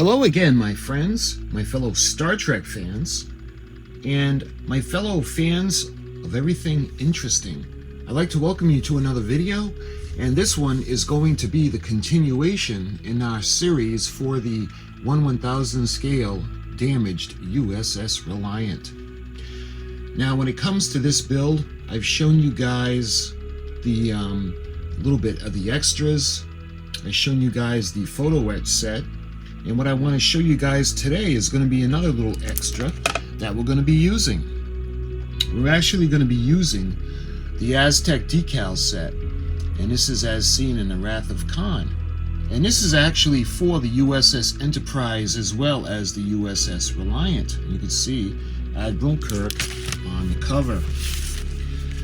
Hello again, my friends, my fellow Star Trek fans, and my fellow fans of everything interesting. I'd like to welcome you to another video, and this one is going to be the continuation in our series for the 1/1000 scale damaged USS Reliant. Now, when it comes to this build, I've shown you guys the little bit of the extras. I've shown you guys the photo etch set. And what I want to show you guys today is going to be another little extra that we're going to be using. We're actually going to be using the Aztec Decal Set. And this is as seen in the Wrath of Khan. And this is actually for the USS Enterprise as well as the USS Reliant. You can see Admiral Kirk on the cover.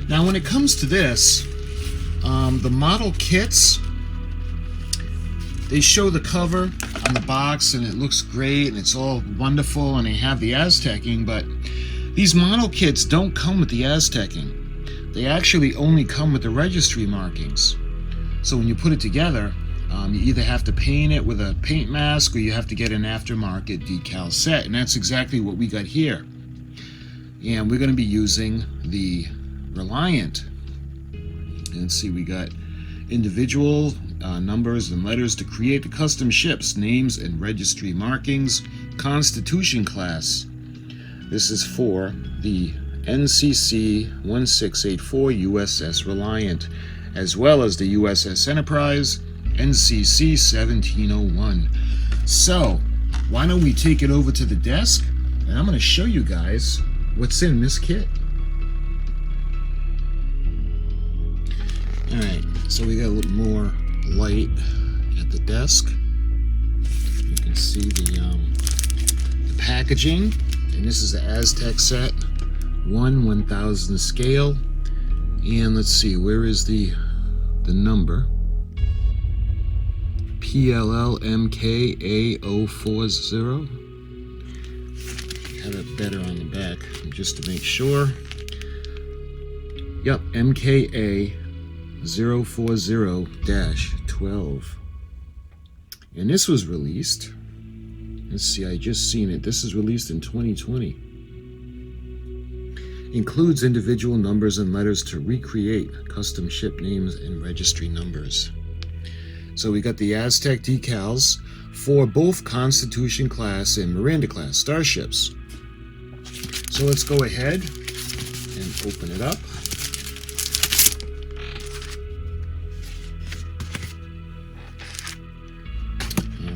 Now when it comes to this, the model kits, they show the cover on the box and it looks great and it's all wonderful and they have the Aztecing, but these model kits don't come with the Aztecing. They actually only come with the registry markings. So when you put it together, you either have to paint it with a paint mask or you have to get an aftermarket decal set, and that's exactly what we got here. And we're going to be using the Reliant. And see, we got individual numbers and letters to create the custom ships, names and registry markings, Constitution class. This is for the NCC 1684 USS Reliant, as well as the USS Enterprise NCC 1701. So why don't we take it over to the desk and I'm going to show you guys what's in this kit. Alright, so we got a little more light at the desk. You can see the packaging, and this is the Aztec set, 1/1000 scale. And let's see, where is the number? PLLMKA040. Have it better on the back just to make sure. Yep, MKA 040-12. And this was released, let's see, I just seen it, this is released in 2020. Includes individual numbers and letters to recreate custom ship names and registry numbers. So we got the Aztec decals for both Constitution class and Miranda class starships. So let's go ahead and open it up.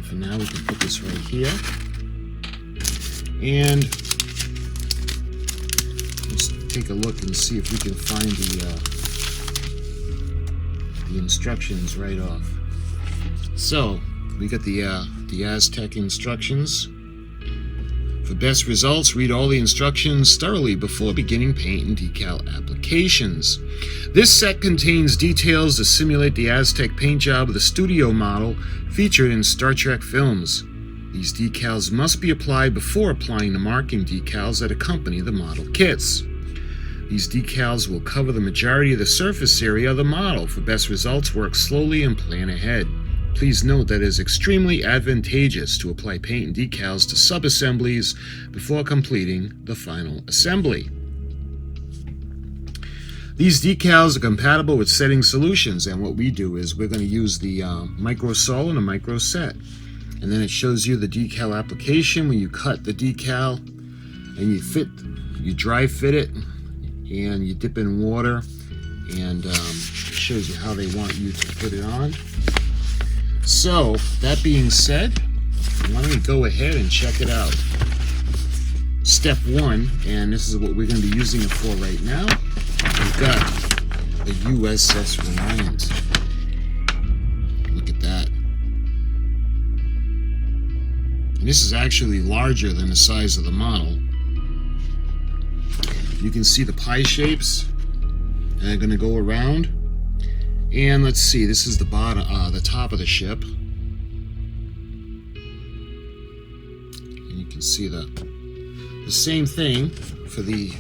For now, we can put this right here, and let's take a look and see if we can find the instructions right off. So we got the Aztec instructions. For best results, read all the instructions thoroughly before beginning paint and decal applications. This set contains details to simulate the Aztec paint job of the studio model featured in Star Trek films. These decals must be applied before applying the marking decals that accompany the model kits. These decals will cover the majority of the surface area of the model. For best results, work slowly and plan ahead. Please note that it is extremely advantageous to apply paint and decals to sub-assemblies before completing the final assembly. These decals are compatible with setting solutions, and what we do is we're going to use the micro sol and a micro set. And then it shows you the decal application when you cut the decal and you dry fit it and you dip in water, and it shows you how they want you to put it on. So, that being said, why don't we go ahead and check it out. Step 1, and this is what we're going to be using it for right now. We've got the USS Reliant. Look at that. And this is actually larger than the size of the model. You can see the pie shapes, and they're going to go around. And let's see, this is the bottom, the top of the ship. And you can see the same thing for the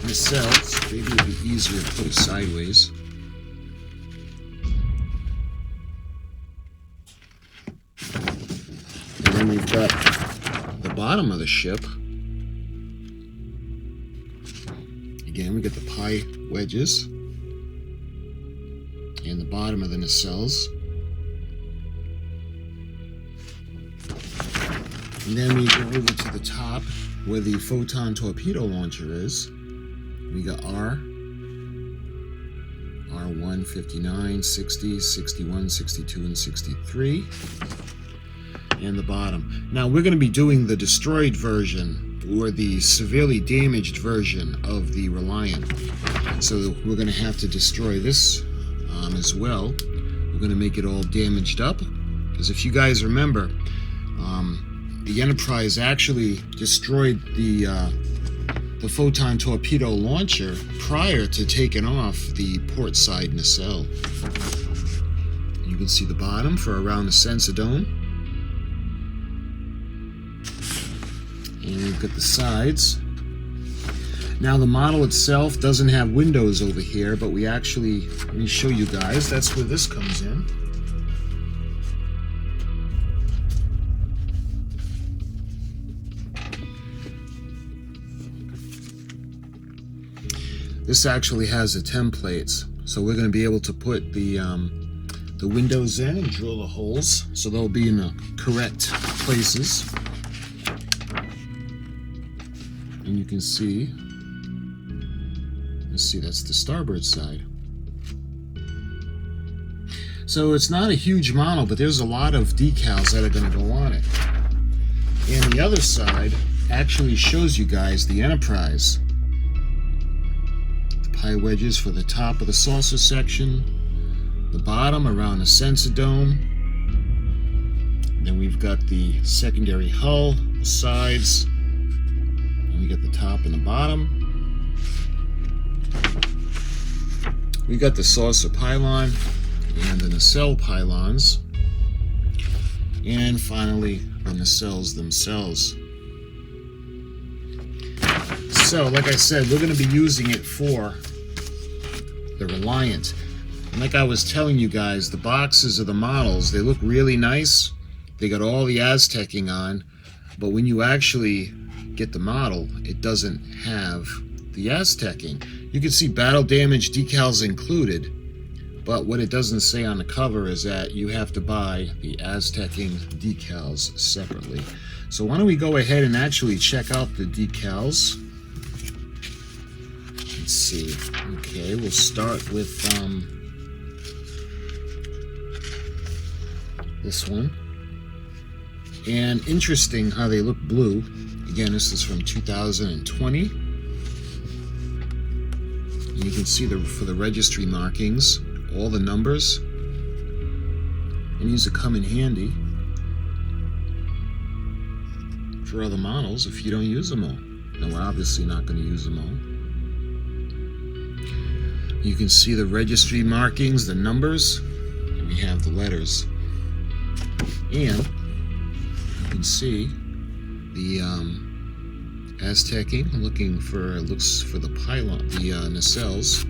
nacelles. Maybe it'd be easier to put it sideways. And then we've got the bottom of the ship. Again, we got the pie wedges and the bottom of the nacelles. And then we go over to the top where the photon torpedo launcher is. We got R1, 59, 60, 61, 62, and 63. And the bottom. Now we're going to be doing the destroyed version or the severely damaged version of the Reliant. So we're going to have to destroy this as well. We're going to make it all damaged up. Because if you guys remember, the Enterprise actually destroyed the photon torpedo launcher prior to taking off the port side nacelle. You can see the bottom for around the sensor dome. And we've got the sides. Now the model itself doesn't have windows over here, but we actually, let me show you guys, that's where this comes in. This actually has the templates, so we're going to be able to put the windows in and drill the holes, so they'll be in the correct places. And you can see, let's see, that's the starboard side. So it's not a huge model, but there's a lot of decals that are going to go on it. And the other side actually shows you guys the Enterprise. Pie wedges for the top of the saucer section, the bottom around the sensor dome. Then we've got the secondary hull, the sides, and we got the top and the bottom. We got the saucer pylon and the nacelle pylons, and finally the nacelles themselves. So, like I said, we're going to be using it for the Reliant. And like I was telling you guys, the boxes of the models, they look really nice. They got all the Aztecing on, but when you actually get the model, it doesn't have the Aztecing. You can see battle damage decals included, but what it doesn't say on the cover is that you have to buy the Aztecing decals separately. So why don't we go ahead and actually check out the decals. Let's see. Okay, we'll start with this one. And interesting how they look blue. Again, this is from 2020. And you can see for the registry markings, all the numbers. And these will come in handy for other models if you don't use them all. Now, we're obviously not going to use them all. You can see the registry markings, the numbers, and we have the letters. And you can see the Aztecing, looks for the pylon, the nacelles,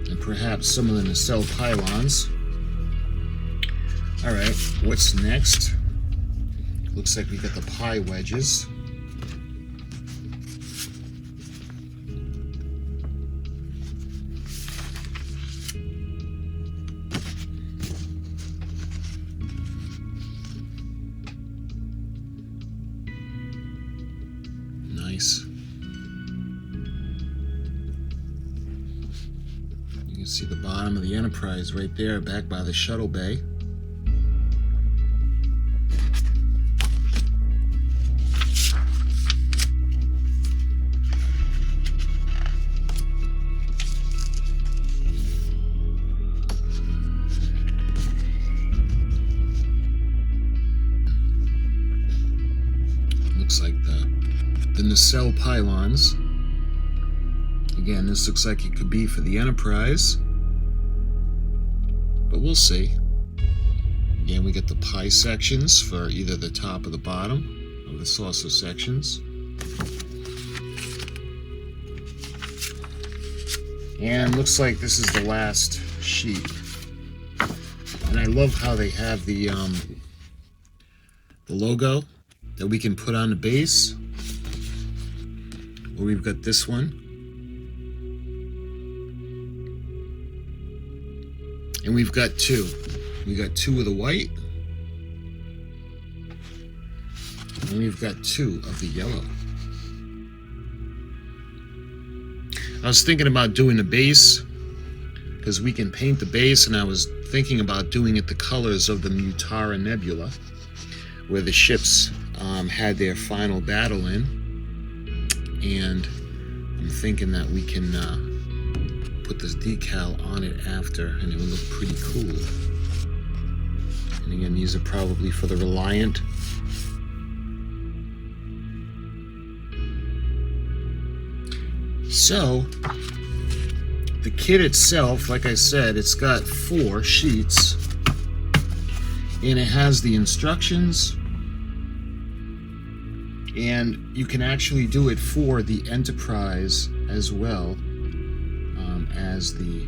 and perhaps some of the nacelle pylons. All right, what's next? Looks like we got the pie wedges. Nice. You can see the bottom of the Enterprise right there, back by the shuttle bay. Looks like the nacelle pylons. Again, this looks like it could be for the Enterprise, but we'll see. Again, we get the pie sections for either the top or the bottom of the saucer sections. And looks like this is the last sheet. And I love how they have the the logo that we can put on the base. Or we've got this one. And we've got two. We got two of the white. And we've got two of the yellow. I was thinking about doing the base because we can paint the base, and I was thinking about doing it the colors of the Mutara Nebula, where the ships had their final battle in. And I'm thinking that we can put this decal on it after, and it will look pretty cool. And again, these are probably for the Reliant. So, the kit itself, like I said, it's got 4 sheets, and it has the instructions, and you can actually do it for the Enterprise as well as the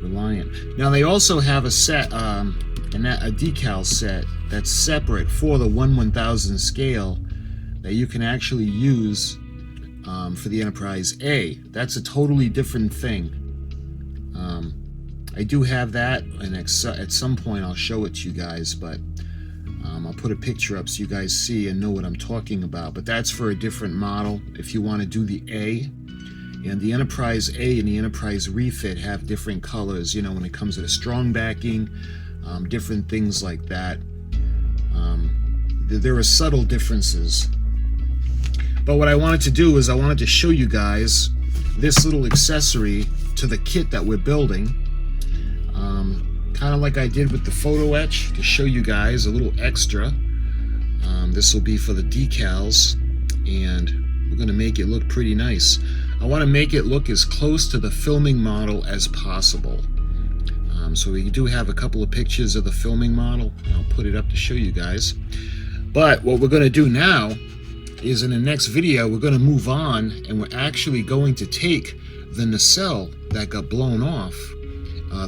Reliant. Now, they also have a set, a decal set that's separate for the 1/1000 scale that you can actually use for the Enterprise A. That's a totally different thing. I do have that, and at some point I'll show it to you guys, but I'll put a picture up so you guys see and know what I'm talking about. But that's for a different model if you want to do the A. And the Enterprise A and the Enterprise Refit have different colors, you know, when it comes to the strong backing, different things like that. There are subtle differences. But what I wanted to do is I wanted to show you guys this little accessory to the kit that we're building. Kind of like I did with the photo etch, to show you guys a little extra. This will be for the decals, and we're going to make it look pretty nice. I want to make it look as close to the filming model as possible. So we do have a couple of pictures of the filming model. I'll put it up to show you guys. But what we're going to do now is, in the next video, we're going to move on, and we're actually going to take the nacelle that got blown off,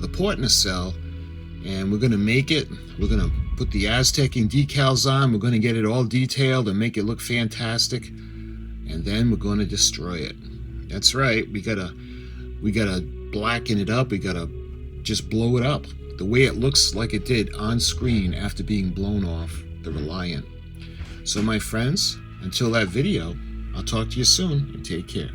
the port nacelle, and we're going to make it. We're going to put the Aztec decals on. We're going to get it all detailed and make it look fantastic, and then we're going to destroy it. That's right. We gotta blacken it up. We gotta just blow it up the way it looks like it did on screen after being blown off the Reliant. So my friends, until that video, I'll talk to you soon, and take care.